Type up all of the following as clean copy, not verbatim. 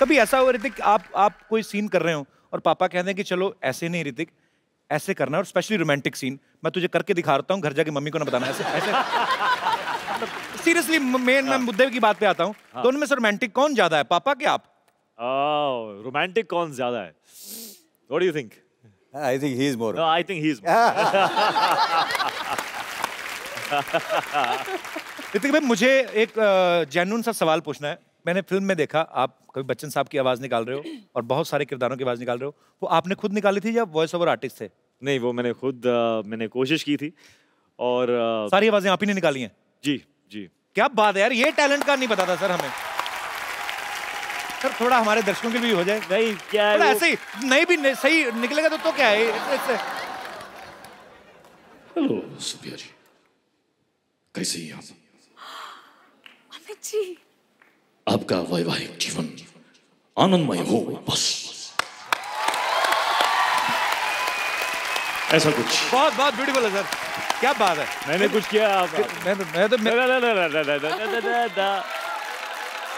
कभी ऐसा हो ऋतिक, आप कोई सीन कर रहे हो और पापा कहते हैं कि चलो ऐसे नहीं ऋतिक, ऐसे करना है, और स्पेशली रोमांटिक सीन मैं तुझे करके दिखाता हूँ, घर जाके मम्मी को ना बताना, ऐसे ऐसे सीरियसली मैं मुद्दे की बात पे आता हूँ। दोनों में से रोमांटिक कौन ज्यादा है, पापा के आप? रोमांटिक कौन ज्यादा है? What do you think? I think he is more. No, I think he is more. Hrithik भाई, मुझे एक जेन्युइन सा सवाल पूछना है। मैंने फिल्म में देखा आप कभी बच्चन साहब की आवाज निकाल रहे हो और बहुत सारे किरदारों की आवाज निकाल रहे हो, वो आपने खुद निकाली थी या वॉइस ओवर आर्टिस्ट थे? नहीं, वो मैंने खुद मैंने कोशिश की थी और सारी आवाजें आप ही ने निकाली हैं? जी जी। क्या बात है यार, ये टैलेंट का नहीं पता था सर हमें। सर थोड़ा हमारे दर्शकों के भी हो जाए। नहीं क्या है, ऐसे ही नहीं भी सही निकलेगा तो क्या है? हेलो सुप्रिया जी, कैसे हैं आप? अमित जी, आपका वैवाहिक जीवन आनंदमय हो बस, ऐसा कुछ। बहुत बहुत ब्यूटीफुल है सर, क्या बात है। मैं कुछ किया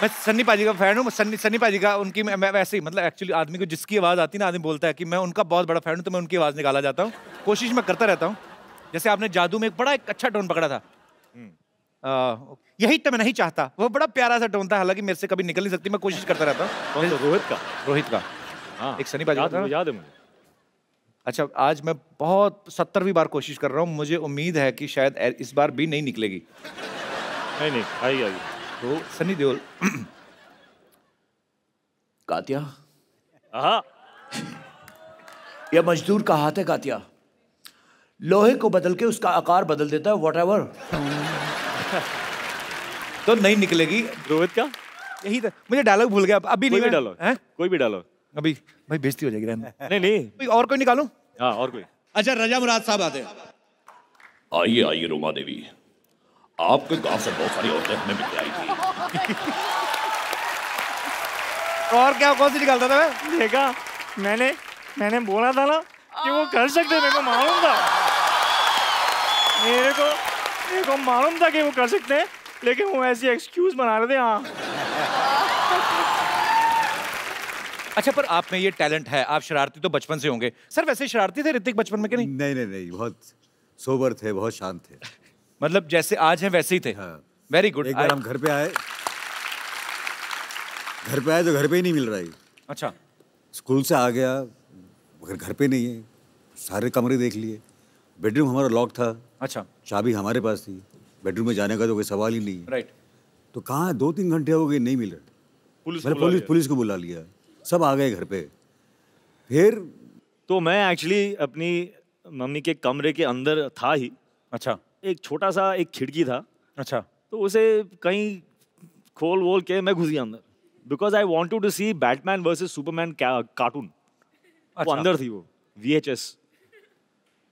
मैं सन्नी पाजी का फैन हूँ। सन्नी पाजी का उनकी मैं वैसे ही मतलब एक्चुअली आदमी को जिसकी आवाज आती है ना, आदमी बोलता है कि मैं उनका बहुत बड़ा फैन हूँ, तो मैं उनकी आवाज निकाला जाता हूँ। कोशिश मैं करता रहता हूँ। जैसे आपने जादू में एक बड़ा एक अच्छा टोन पकड़ा था, यही तो मैं नहीं चाहता, वो बड़ा प्यारा सा टोन था, हालांकि मेरे से कभी निकल नहीं सकती, मैं कोशिश करता रहता हूँ। रोहित का एक सन्नी पाजी का याद है मुझे। अच्छा, आज मैं बहुत 70वीं बार कोशिश कर रहा हूँ, मुझे उम्मीद है कि शायद इस बार भी नहीं निकलेगी। नहीं आई तो सनी देओल। कातिया, यह मजदूर का हाथ है कातिया, लोहे को बदल के उसका आकार बदल देता है, व्हाटएवर। तो नहीं निकलेगी। रोहित का यही था, मुझे डायलॉग भूल गया अभी। कोई भी डायलॉग, कोई भी डायलॉग अभी भाई बेइज्जती हो जाएगी। नहीं और कोई निकालूं? हाँ और कोई। अच्छा, रजा मुराद साहब आते हैं। आइए रोमा देवी, आपके गांव से बहुत सारी औरतें हमें मिल आई थी। और क्या, कौन सी निकालता था मैं? देखा, मैंने बोला था ना कि वो कर सकते, मेरे को मालूम था, मेरे को मालूम था कि वो कर सकते हैं, लेकिन वो ऐसी एक्सक्यूज बना रहे थे। हाँ अच्छा, पर आप में ये टैलेंट है, आप शरारती तो बचपन से होंगे। सर वैसे शरारती थे ऋतिक बचपन में कि नहीं? नहीं, बहुत सोबर थे, बहुत शांत थे। मतलब जैसे आज हैं वैसे ही थे। हाँ। Very good. एक बार हम घर पे आए तो घर पे ही नहीं मिल रहा है। अच्छा। स्कूल से आ गया, मगर घर पे नहीं है। सारे कमरे देख लिए, बेडरूम हमारा लॉक था। अच्छा। चाबी हमारे पास थी, बेडरूम में जाने का तो कोई सवाल ही नहीं। राइट। तो कहाँ 2-3 घंटे हो गए, नहीं मिल रहा। पुलिस को बुला लिया, सब आ गए घर पे। फिर तो मैं एक्चुअली अपनी मम्मी के कमरे के अंदर था ही। अच्छा। एक छोटा सा एक खिड़की था। अच्छा। तो उसे कहीं खोल वोल के मैं घुस गया अंदर, because I wanted to see Batman versus Superman cartoon. वो अंदर थी, वो VHS।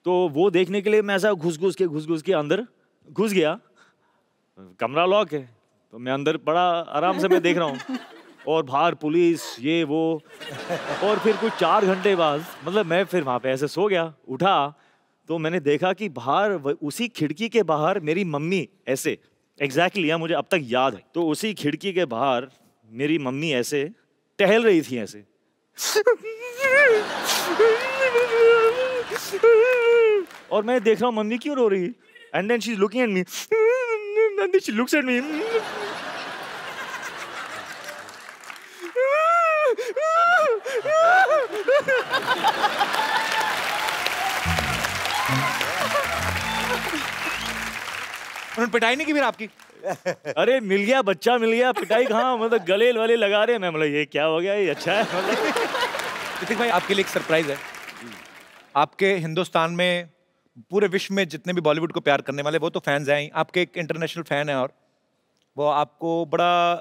तो वो देखने के लिए मैं ऐसा घुस घुस के अंदर घुस गया। कमरा लॉक है, तो मैं अंदर बड़ा आराम से मैं देख रहा हूँ, और बाहर पुलिस ये वो। और फिर कुछ 4 घंटे बाद मतलब मैं फिर वहाँ पे ऐसे सो गया। उठा तो मैंने देखा कि बाहर उसी खिड़की के बाहर मेरी मम्मी ऐसे एग्जैक्टली मुझे अब तक याद है। तो उसी खिड़की के बाहर मेरी मम्मी ऐसे टहल रही थी ऐसे। और मैं देख रहा हूँ मम्मी क्यों रो रही, and then she is looking at me, and then she looks at me. उन्होंने पिटाई नहीं की फिर आपकी? अरे मिल गया, बच्चा मिल गया, पिटाई कहाँ, मतलब गले वाले लगा रहे हैं। मैं मतलब ये क्या हो गया, ये अच्छा है मतलब। ऋतिक भाई आपके लिए एक सरप्राइज है। आपके हिंदुस्तान में, पूरे विश्व में जितने भी बॉलीवुड को प्यार करने वाले वो तो फैंस हैं ही, आपके एक इंटरनेशनल फैन है और वो आपको बड़ा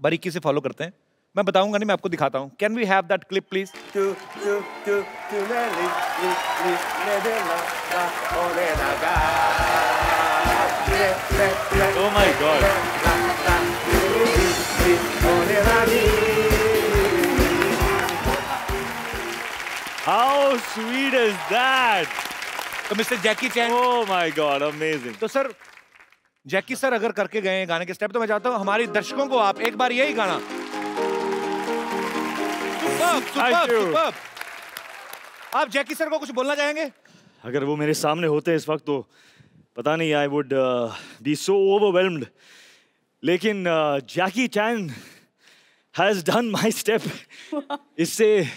बारीकी से फॉलो करते हैं। मैं बताऊंगा नहीं, मैं आपको दिखाता हूँ। Can we have that clip please? Oh my God. How sweet is that? तो mister Jackie Chan. Oh my God, amazing. तो सर जैकी सर अगर करके गए गाने के स्टेप, तो मैं चाहता हूँ हमारे दर्शकों को आप एक बार यही गाना सुपर्ब। आप जैकी सर को कुछ बोलना चाहेंगे? अगर वो मेरे सामने होते इस वक्त तो पता नहीं, I would be so overwhelmed. लेकिन Jackie Chan has done my step. इससे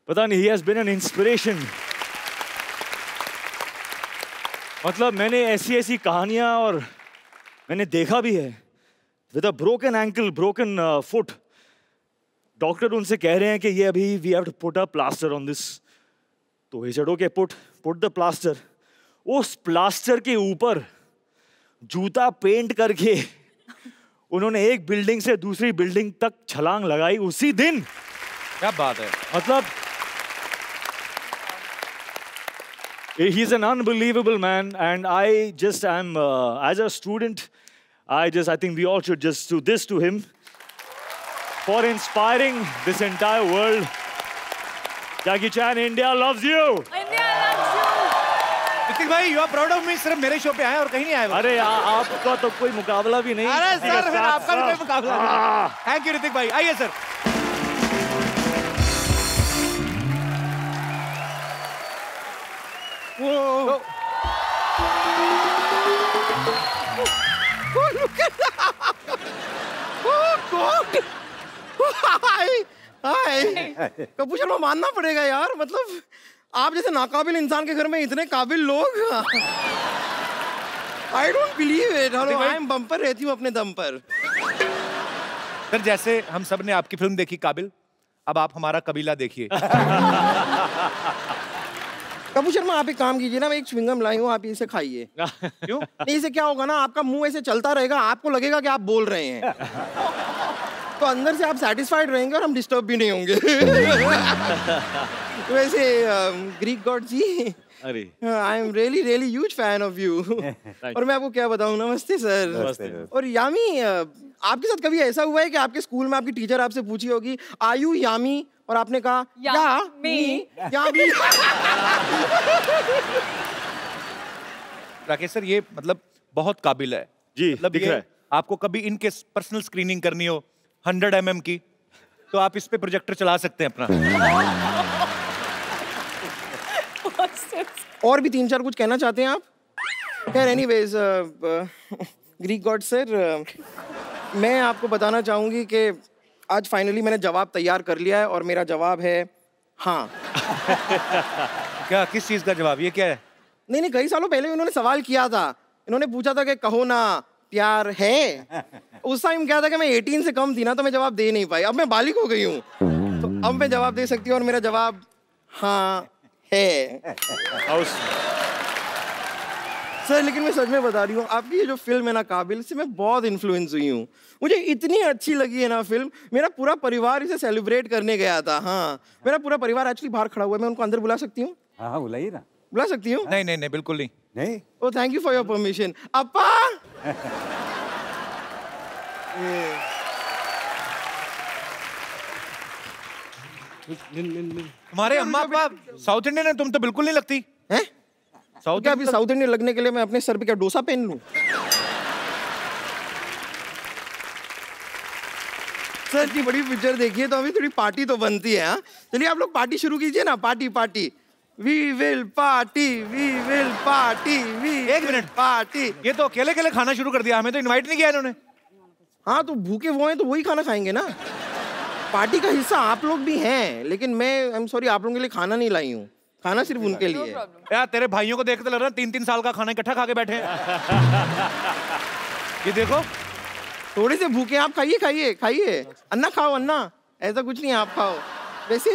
पता नहीं, he has been an inspiration. मतलब मैंने ऐसी कहानियां और मैंने देखा भी है, with a broken ankle, broken foot, doctor उनसे कह रहे हैं कि ये अभी we have to put a plaster on this. तो he said okay, put the plaster. उस प्लास्टर के ऊपर जूता पेंट करके उन्होंने एक बिल्डिंग से दूसरी बिल्डिंग तक छलांग लगाई उसी दिन। क्या बात है। मतलब he's an unbelievable man, and I just am as a student, I think we all should just do this to him for inspiring this entire world. Jackie Chan, India loves you. India loves you. Hrithik भाई, you are proud of me, सिर्फ मेरे show पे आए और कहीं नहीं आए। अरे आपका तो कोई मुकाबला भी नहीं। अरे सर, फिर आपका भी कोई मुकाबला नहीं। थैंक यू ऋतिक भाई, आइए सर। कपूर शर्मा मानना पड़ेगा यार, मतलब आप जैसे नाकाबिल इंसान के घर में इतने काबिल लोग। I don't believe it. Hello, I am bumper रहती हूँ अपने दम पर। सर जैसे हम सब ने आपकी फिल्म देखी काबिल, अब आप हमारा कबीला देखिए। कपूर शर्मा, आप एक काम कीजिए ना, मैं एक च्युइंगम लाई हूँ, आप इसे खाइए। क्यों? नहीं, इसे क्या होगा ना, आपका मुंह ऐसे चलता रहेगा, आपको लगेगा कि आप बोल रहे हैं। तो अंदर से आप सेटिस्फाइड रहेंगे और हम डिस्टर्ब भी नहीं होंगे। वैसे Greek god ji, I am really really huge fan of you. और मैं आपको क्या बताऊं, नमस्ते सर। और यामी, आपके साथ कभी ऐसा हुआ है कि आपके स्कूल में आपकी टीचर आपसे पूछी होगी आयु यामी, और आपने कहा यामी? राकेश सर, ये मतलब बहुत काबिल है जी, मतलब दिख रहा है। आपको कभी इनके पर्सनल स्क्रीनिंग करनी हो 100 mm की, तो आप इस पे प्रोजेक्टर चला सकते हैं अपना। और भी 3-4 कुछ कहना चाहते हैं आप? खैर एनीवेज, ग्रीक गॉड सर, मैं आपको बताना चाहूंगी कि आज फाइनली मैंने जवाब तैयार कर लिया है, और मेरा जवाब है हाँ। क्या, किस चीज का जवाब? ये क्या है? नहीं, कई सालों पहले इन्होंने सवाल किया था। इन्होंने पूछा था कि कहो ना प्यार है। उस टाइम क्या था कि मैं 18 से कम थी ना, तो मैं जवाब दे नहीं पाई। अब मैं बालिग हो गई हूँ, तो अब मैं जवाब दे सकती हूँ, और मेरा जवाब हाँ है। सर लेकिन मैं सच में बता रही हूँ, आपकी ये जो फिल्म है ना काबिल, से मैं बहुत इन्फ्लुएंस हुई हूँ। मुझे इतनी अच्छी लगी है ना फिल्म, मेरा पूरा परिवार इसे सेलिब्रेट करने गया था। हाँ, मेरा पूरा परिवार एक्चुअली बाहर खड़ा हुआ है, मैं उनको अंदर बुला सकती हूँ? हाँ बुलाइए ना। बुला सकती हूँ? नहीं नहीं नहीं, बिल्कुल नहीं। नहीं? Oh thank you for your permission. अप्पा तुम्हारे अम्मा पापा साउथ इंडियन है, तुम तो बिल्कुल नहीं लगती हैं? साउथ क्या अभी साउथ इंडियन लगने के लिए मैं अपने सर पे क्या डोसा पहन लूं? सर इतनी बड़ी पिक्चर देखिए तो अभी थोड़ी पार्टी तो बनती है। हाँ, चलिए आप लोग पार्टी शुरू कीजिए ना। Party party, we will party, we will party, we एक मिनट पार्टी। ये तो अकेले अकेले खाना शुरू कर दिया, हमें तो इनवाइट नहीं किया इन्होंने। हाँ तो भूखे वो हैं तो वही खाना खाएंगे ना। पार्टी का हिस्सा आप लोग भी हैं, लेकिन मैं आई एम सॉरी आप लोगों के लिए खाना नहीं लाई हूँ। खाना सिर्फ उनके लिए। यार तेरे भाइयों को देखते लग रहा है 3-3 साल का खाना इकट्ठा खा के बैठे हैं। ये देखो थोड़े से भूखे आप खाइए खाइए खाइए। अन्ना खाओ अन्ना, ऐसा कुछ नहीं आप खाओ। वैसे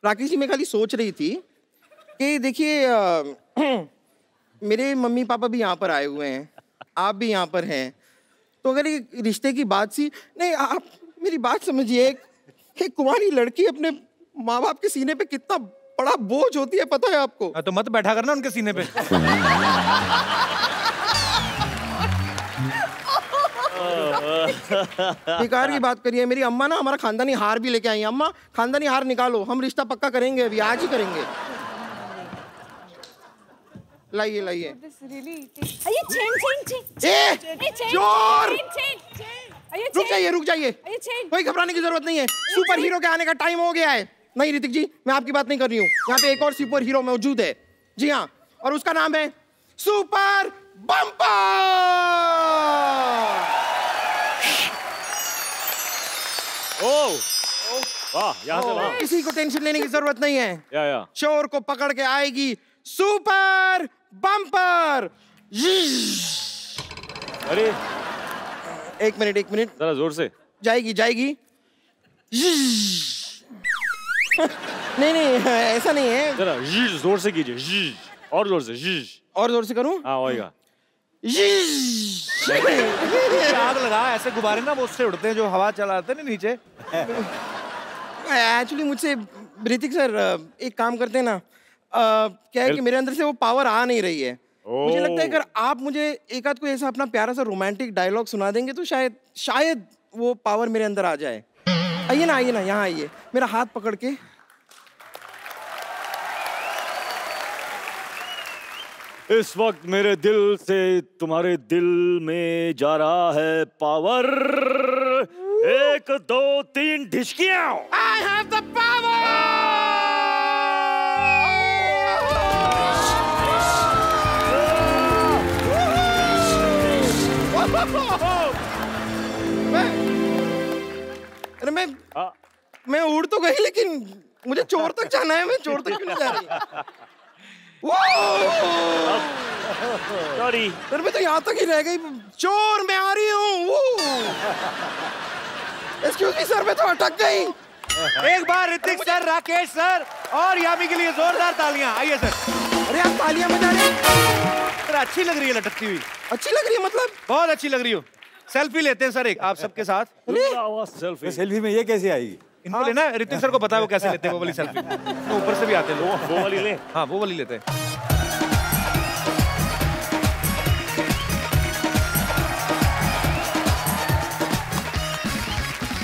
राकेश जी मैं खाली सोच रही थी कि देखिए मेरे मम्मी पापा भी यहाँ पर आए हुए हैं, आप भी यहाँ पर हैं, तो अगर ये रिश्ते की बात सी नहीं, आप मेरी बात समझिए। एक कुंवारी लड़की अपने माँ बाप के सीने पे कितना बड़ा बोझ होती है पता है आपको? तो मत बैठा करना उनके सीने पे। बेकार की बात करिए। मेरी अम्मा ना हमारा खानदानी हार भी लेके आई हैं। अम्मा खानदानी हार निकालो, हम रिश्ता पक्का करेंगे, अभी आज ही करेंगे। लाइए लाइए। चोर! रुक जाइए कोई घबराने की जरूरत नहीं है। सुपर हीरो के आने का टाइम हो गया है। नहीं ऋतिक जी, मैं आपकी बात नहीं कर रही हूँ। यहाँ पे एक और सुपर हीरो मौजूद है। जी हाँ, और उसका नाम है सुपर बम्पर। वाह, यहाँ से वहाँ। किसी को टेंशन लेने की जरूरत नहीं है। या चोर को पकड़ के आएगी सुपर बम्पर। अरे एक मिनट जरा जोर से। जाएगी नहीं ऐसा नहीं है। जरा जोर से कीजिए, और जोर से। और जोर से करूं? हाँ होएगा। आग लगा, ऐसे गुब्बारे ना वो उससे उड़ते हैं जो हवा चलाते हैं ना नीचे। एक्चुअली मुझसे ऋतिक सर एक काम करते हैं ना, क्या है कि मेरे अंदर से वो पावर आ नहीं रही है। मुझे लगता है अगर आप मुझे एक आध कोई ऐसा अपना प्यारा सा रोमांटिक डायलॉग सुना देंगे तो शायद वो पावर मेरे अंदर आ जाए। आइए ना यहाँ आइए, मेरा हाथ पकड़ के। इस वक्त मेरे दिल से तुम्हारे दिल में जा रहा है power. 1 2 3 ढिशकियां। I have the power! अरे मैं उड़ तो गई, लेकिन मुझे चोर तक जाना है। मैं चोर तक क्यों नहीं जा रही? सॉरी सर, मैं तो यहाँ तक ही रह गई। चोर, मैं आ रही हूँ। एक्सक्यूज मी सर, मैं तो अटक गई। एक बार ऋतिक सर, राकेश सर और यामी के लिए जोरदार तालियां। आइए सर। अरे आप तालियां बजा रहे हैं। सर अच्छी लग रही है लटकती हुई। अच्छी लग रही है मतलब? बहुत अच्छी लग रही हो। सेल्फी लेते हैं सर एक आप सबके साथ। सेल्फी में ये कैसे आएगी? इनको लेना है, ऋतिक सर को पता है वो कैसे लेते हैं वो वाली सेल्फी। तो ऊपर से भी आते हैं लोग। वो वाली ले। हाँ वो वाली लेते हैं।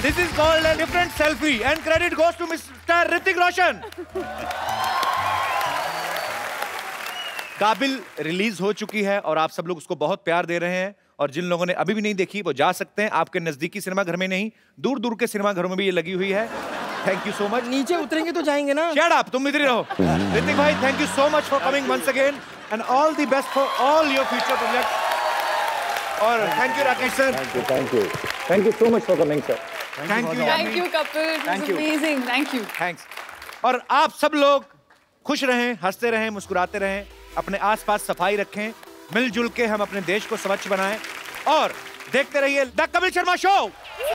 This is called a different selfie and credit goes to Mr. Hrithik Roshan. काबिल रिलीज हो चुकी है और आप सब लोग उसको बहुत प्यार दे रहे हैं। और जिन लोगों ने अभी भी नहीं देखी वो जा सकते हैं, आपके नजदीकी सिनेमा घर में नहीं, दूर दूर के सिनेमा घरों में भी ये लगी हुई है। Thank you so much. नीचे उतरेंगे तो जाएंगे ना। शट अप, तुम इधर ही रहो। ऋतिक भाई, thank you so much for coming once again and all the best for all your future project. और thank you Rakesh sir. Thank you so much for coming sir. Thank you couple. It was amazing. Thank you. Thanks. और आप सब लोग खुश रहें, हंसते रहें, मुस्कुराते रहें, अपने आसपास सफाई रखें, मिलजुल के हम अपने देश को स्वच्छ बनाएं और देखते रहिए द कपिल शर्मा शो।